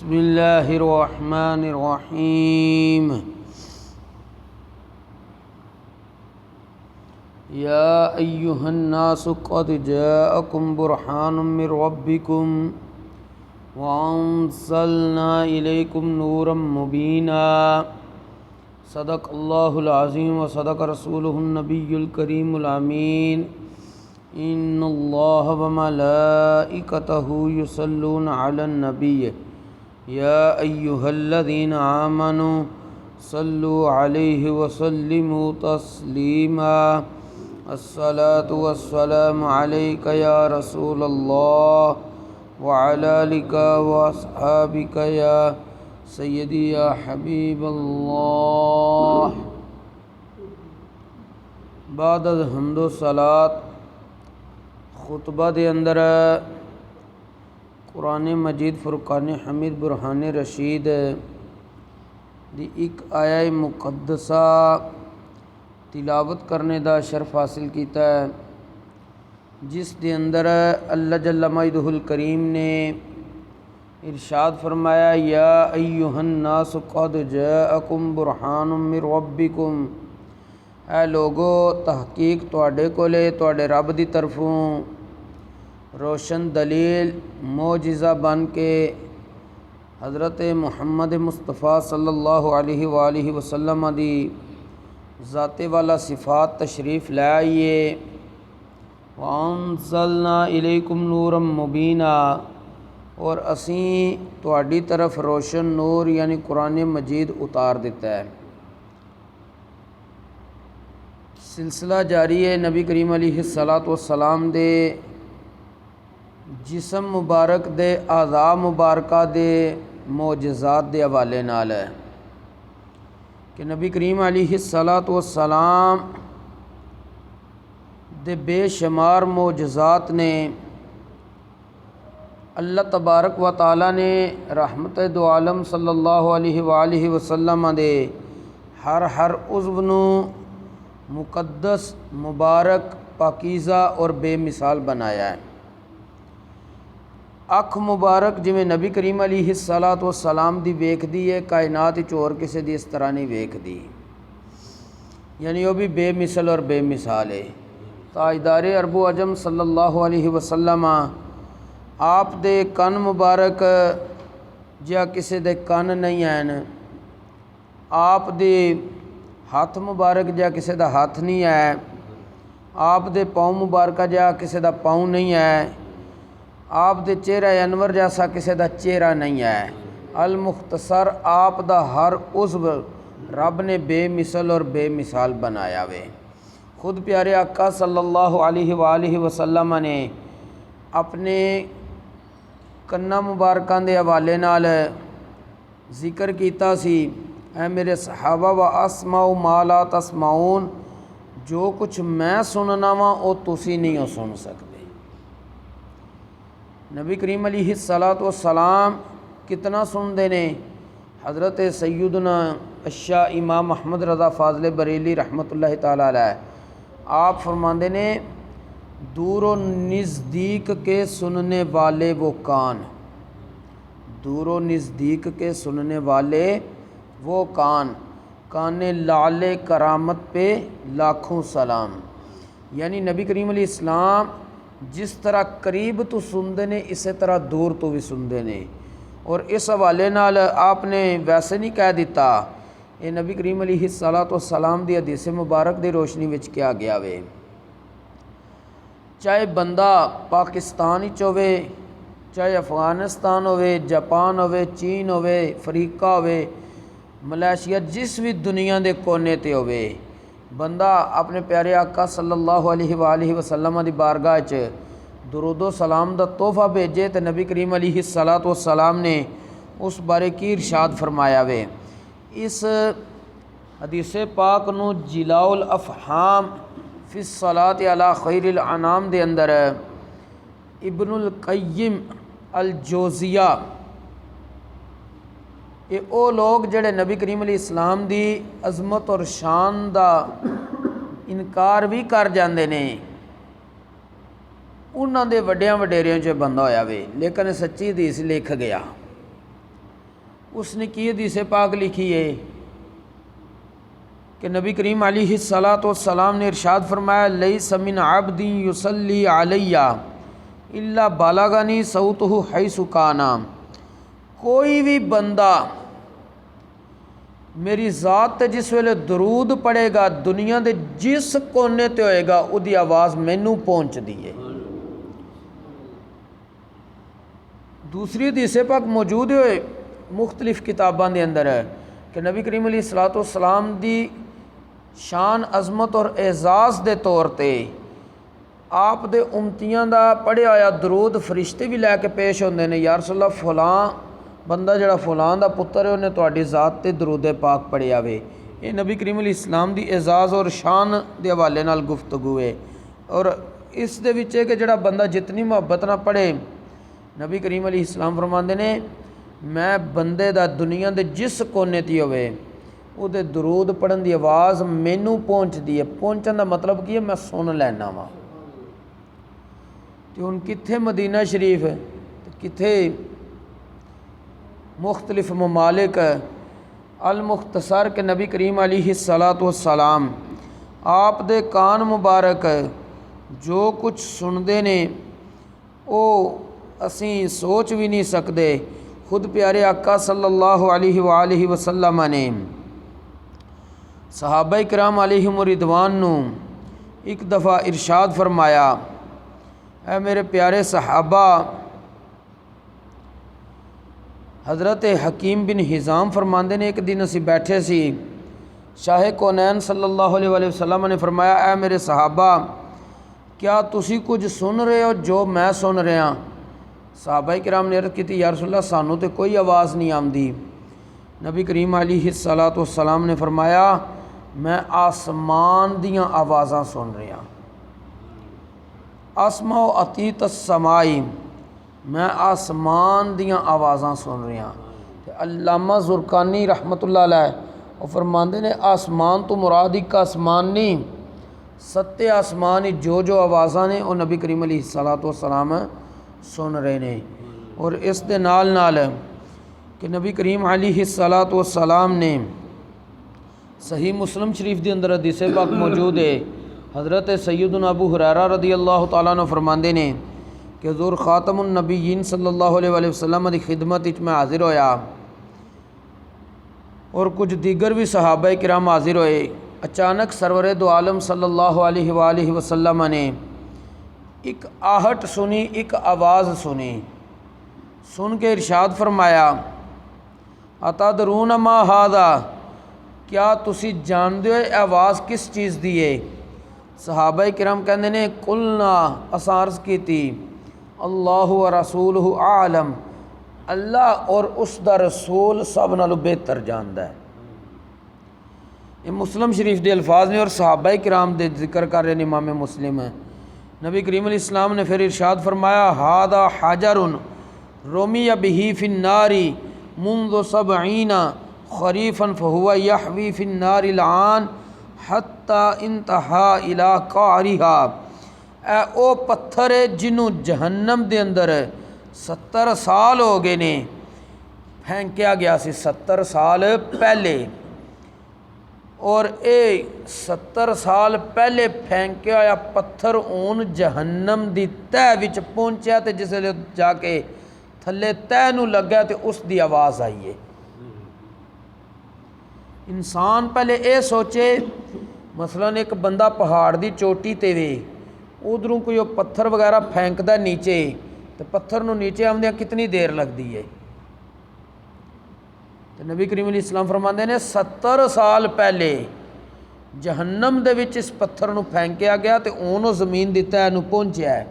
بسم اللہ الرحمن الرحیم یا ایہا الناس قد جاءکم برہان من ربکم وانزلنا الیکم نورا مبینا صدق اللہ العظیم وصدق رسولہ النبی الکریم الامین ان اللہ وملائکتہ یصلون علی النبی یا ایہا الذین آمنوا صلوا علیہ وسلموا تسلیما الصلاة والسلام علیک یا رسول اللہ وعلی آلک واصحابک یا سیدی یا حبیب اللہ۔ بعد از حمد و صلاۃ خطبہ دے اندر قرآن مجید فرقان حمید برہان رشید دی ایک آیہ مقدسہ تلاوت کرنے دا شرف حاصل کیتا ہے، جس دے اندر اللہ جل مجدہ الکریم نے ارشاد فرمایا یا ایہا الناس قد جاءکم برہان من ربکم، اے لوگو تحقیق تواڈے کولے تواڈے رب دی طرفوں روشن دلیل معجزہ بن کے حضرت محمد مصطفیٰ صلی اللہ علیہ وآلہ وسلم دی ذات والا صفات تشریف لے آئیے۔ وَأَنزَلْنَا إِلَيْكُمْ نُورًا مُبِينًا، اور اسیں تواڈی طرف روشن نور یعنی قرآن مجید اتار دیتا ہے۔ سلسلہ جاری ہے نبی کریم علیہ السلام دے جسم مبارک دے اعضاء مبارکہ دے معجزات دے حوالے نال ہے کہ نبی کریم علیہ السلام دے بے شمار معجزات نے اللہ تبارک و تعالیٰ نے رحمت دو عالم صلی اللہ علیہ وآلہ وسلم دے ہر عضو نو مقدس مبارک پاکیزہ اور بے مثال بنایا ہے۔ اکھ مبارک جویں نبی کریم علیہ السلام دی ویکھدی ہے، کائنات وچ اور کسے دی اس طرح نہیں ویکھدی، یعنی وہ بھی بے مثل اور بے مثال ہے۔ تاجدار عرب و عجم صلی اللہ علیہ وسلم آپ دے کن مبارک جا کسے دے کن نہیں ہیں، آپ دے ہاتھ مبارک جا کسے دا ہاتھ نہیں ہے، آپ دے پاؤں مبارکہ جا کسے دا پاؤں نہیں ہے، آپ دے چہرہ انور جیسا کسے دا چہرہ نہیں ہے۔ المختصر آپ دا ہر عضو رب نے بے مثل اور بے مثال بنایا وے۔ خود پیارے آقا صلی اللہ علیہ وآلہ وسلم نے اپنے کنہ مبارکاں دے حوالے نال ذکر کیتا سی، اے میرے صحابہ و اسمع ما لا تسمعون، جو کچھ میں سننا وا وہ تسی نہیں ہو سن سکتے۔ نبی کریم علیہ السلام کتنا سندے نے؟ حضرت سیدنا الشاہ امام محمد رضا فاضل بریلی رحمۃ اللہ تعالیٰ علیہ آپ فرماندے نے دور و نزدیک کے سننے والے وہ کان، دور و نزدیک کے سننے والے وہ کان لعل کرامت پہ لاکھوں سلام، یعنی نبی کریم علیہ السلام جس طرح قریب تو سندے نے اسی طرح دور تو بھی سندے نے۔ اور اس حوالے نال آپ نے ویسے نہیں کہہ دیتا، یہ نبی کریم علیہ السلام دی حدیث مبارک دی روشنی وچ کیا گیا وے، چاہے بندہ پاکستان وچ ہوے، چاہے افغانستان ہوے، جاپان ہوے، چین ہوے، افریقہ ہوے، ملیشیا، جس بھی دنیا دے کونے تے ہوے، بندہ اپنے پیارے آقا صلی اللہ علیہ وآلہ وسلم دی بارگاہ وچ درود و سلام دا تحفہ بھیجے تو نبی کریم علیہ السلام نے اس بارے کی ارشاد فرمایا وے۔ اس حدیث پاک نو جلاء الافہام فی الصلاۃ علی خیر الانام دے اندر ابن القیم الجوزیہ، یہ او لوگ جڑے نبی کریم علیہ السلام دی عظمت اور شان دا انکار بھی کر جاندے نے، انہاں دے وڈیاں وڈیریاں چ بندہ ہویا وے، لیکن سچی حدیث لکھ گیا اس نے کی حدیث پاک لکھی ہے کہ نبی کریم علیہ الصلاۃ والسلام نے ارشاد فرمایا لیس من عبد یصلی علیہ الا بلغنی صوتہ حیث کان، کوئی بھی بندہ میری ذات تے جس ویلے درود پڑے گا دنیا دے جس کونے تے ہوئے گا اودی آواز مینوں پہنچ دی ہے۔ دوسری حدیث پاک موجود ہے مختلف کتاباں دے اندر ہے کہ نبی کریم علیہ الصلوۃ والسلام دی شان عظمت اور اعزاز دے طور تے آپ دے امتیاں دا پڑھیا ہویا درود فرشتے بھی لے کے پیش ہوندے نے، یا رسول اللہ فلاں بندہ جڑا فلاں دا پتر ہے انہیں تہاڈی ذات تے درود پاک پڑھیا وے۔ یہ نبی کریم علیہ السلام دی اعزاز اور شان دے حوالے نال گفتگو ہے، اور اس دے وچ ہے کہ جڑا بندہ جتنی محبت نہ پڑھے، نبی کریم علیہ السلام فرماندے نے میں بندے دا دنیا دے جس کونے تی ہوئے او دے درود پڑھن دی آواز مینوں پہنچ دی ہے۔ پہنچن دا مطلب کی ہے میں سن لینا وا۔ تے ہن کتھے مدینہ شریف کتھے مختلف ممالک المختصر کے نبی کریم علیہ الصلاۃ والسلام آپ دے کان مبارک جو کچھ سندے نے او اسیں سوچ بھی نہیں سکتے۔ خود پیارے آقا صلی اللہ علیہ وآلہ وسلم نے صحابہ کرام علیہم رضوان نو ایک دفعہ ارشاد فرمایا، اے میرے پیارے صحابہ، حضرت حکیم بن حزام فرماندے نے ایک دن اسی بیٹھے سی، شاہ کونین صلی اللہ علیہ وآلہ وسلم نے فرمایا اے میرے صحابہ کیا تسی کچھ سن رہے ہو جو میں سن رہا؟ صحابہ کرام نے عرض کی یا رسول اللہ سانوں تے کوئی آواز نہیں آمدی۔ نبی کریم علیہ الصلاۃ والسلام نے فرمایا میں آسمان دیاں آوازاں سن رہا، اسمع عطیت السمائی، میں آسمان دیاں آوازاں سن رہا۔ علامہ زرقانی رحمۃ اللہ علیہ وہ فرماندے نے آسمان تو مراد ایک آسمان نہیں، ستے آسمان جو آوازاں نے وہ نبی کریم علیہ الصلاۃ والسلام سن رہے نے۔ اور اس دے نال نال کہ نبی کریم علیہ الصلاۃ والسلام نے صحیح مسلم شریف دے اندر حدیث پاک موجود ہے، حضرت سیدنا ابو ہریرہ رضی اللہ تعالیٰ عنہ فرماندے نے کہ حضور خاتم النبیین صلی اللہ علیہ وآلہ وسلم دی خدمت وچ میں حاضر ہویا اور کچھ دیگر بھی صحابہ کرام حاضر ہوئے۔ اچانک سرور دو عالم صلی اللہ علیہ وآلہ وسلم نے ایک آہٹ سنی، ایک آواز سنی، سن کے ارشاد فرمایا اتدرون ما ھذا، کیا تسی جان دے ہو آواز کس چیز دی ہے؟ صحابہ کرام کہندے نے قلنا اساں عرض کیتی اللہ و رسولہ عالم، اللہ اور اس دا رسول سب نالوں بہتر جاندا ہے۔ یہ مسلم شریف دے الفاظ نے اور صحابہ کرام دے ذکر کر رہے ہیں امام مسلم ہیں۔ نبی کریم علیہ السلام نے پھر ارشاد فرمایا ھذا حجر رمی بہ فی النار منذ 70 خریفا فہو یحوی فی النار الآن حتی انتہا الی قعرها، اے او پتھر ہے جنوں جہنم دے اندر 70 سال ہو گئے نے، پھینکیا گیا سی 70 سال پہلے، اور اے 70 سال پہلے پھینکیا ہوا پتھر اون جہنم دی تہ وچ پہنچیا تے جس ویلے جا کے تھلے تہ نو لگا تے اس دی آواز آئی ہے۔ انسان پہلے اے سوچے مثلا ایک بندہ پہاڑ دی چوٹی تے وے، ادھروں کوئی پتھر وغیرہ پھینکدا نیچے تو پتھر نو نیچے آمدیاں کتنی دیر لگدی ہے؟ تو نبی کریم علیہ السلام فرماندے نے 70 سال پہلے جہنم دے وچ اس پتھر نو پھینکیا گیا تے اونوں زمین دی تہ نو پہنچیا ہے،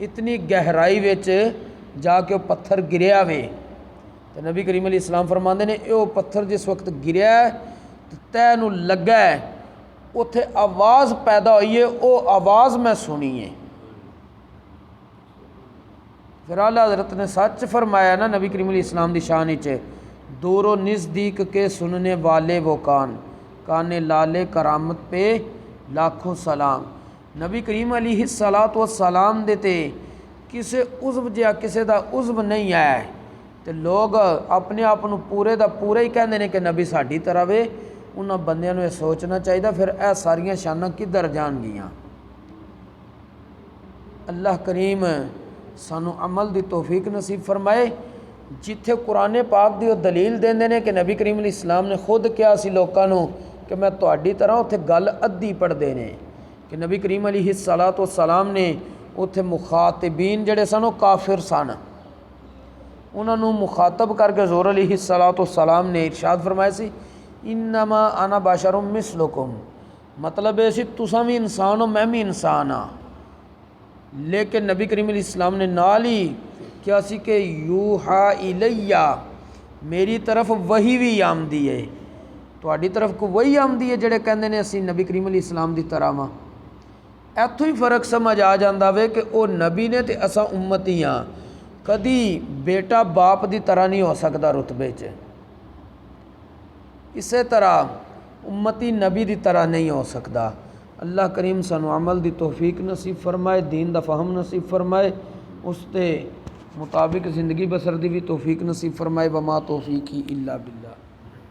اتنی گہرائی وچ جا کے وہ پتھر گریا وے۔ تو نبی کریم علیہ السلام فرماندے نے وہ پتھر جس وقت گریا ہے تو تہ نو لگا ہے، اتھے آواز پیدا ہوئی ہے، وہ آواز میں سنی ہے۔ پھر اعلیٰ حضرت نے سچ فرمایا نا نبی کریم علیہ السلام دی شان وچ، دور و نزدیک کے سننے والے وہ کان لالے کرامت پہ لاکھوں سلام۔ نبی کریم علیہ الصلاۃ والسلام دے تے کسے عضو جا کسے دا عضو نہیں آیا ہے، تو تے لوگ اپنے آپ نو پورے دا پورا ہی کہندے نے کہ نبی ساڈی طرح وے، انہاں بندیاں نو یہ سوچنا چاہیے پھر اے ساریاں شاناں کدھر جان گیاں۔ اللہ کریم سانو عمل دی توفیق نصیب فرمائے۔ جتھے قرآن پاک دی وہ دلیل دیندے نے کہ نبی کریم علیہ السلام نے خود کیا سی لوکاں نو کہ میں تہاڈی طرح، اتھے گل ادھی پڑھدے نے کہ نبی کریم علیہ السلام نے اتھے مخاطبین جڑے سن وہ کافر سن، انہاں نو مخاطب کر کے حضور علیہ السلام نے ارشاد فرمایا سی انما انا بشر مثلکم، مطلب یہ سی تساں بھی انسان ہو میں بھی انسان ہاں، لیکن نبی کریم علیہ السلام نے نال ہی کیا سی کہ یوحا الیہ، میری طرف وحی بھی آمدی ہے، تہاڈی طرف کو وہی آمدی ہے جڑے کہندے نے اسی نبی کریم علیہ السلام دی طرح ہاں۔ ایتھوں ہی فرق سمجھ آ جاندا وے کہ او نبی نے تے اساں امتی ہاں، کدی بیٹا باپ دی طرح نہیں ہو سکدا رتبے چ، اسی طرح امتی نبی دی طرح نہیں ہو سکدا۔ اللہ کریم سانو عمل دی توفیق نصیب فرمائے، دین دا فہم نصیب فرمائے، اس تے مطابق زندگی بسر دی بھی توفیق نصیب فرمائے۔ وما توفیقی الا باللہ۔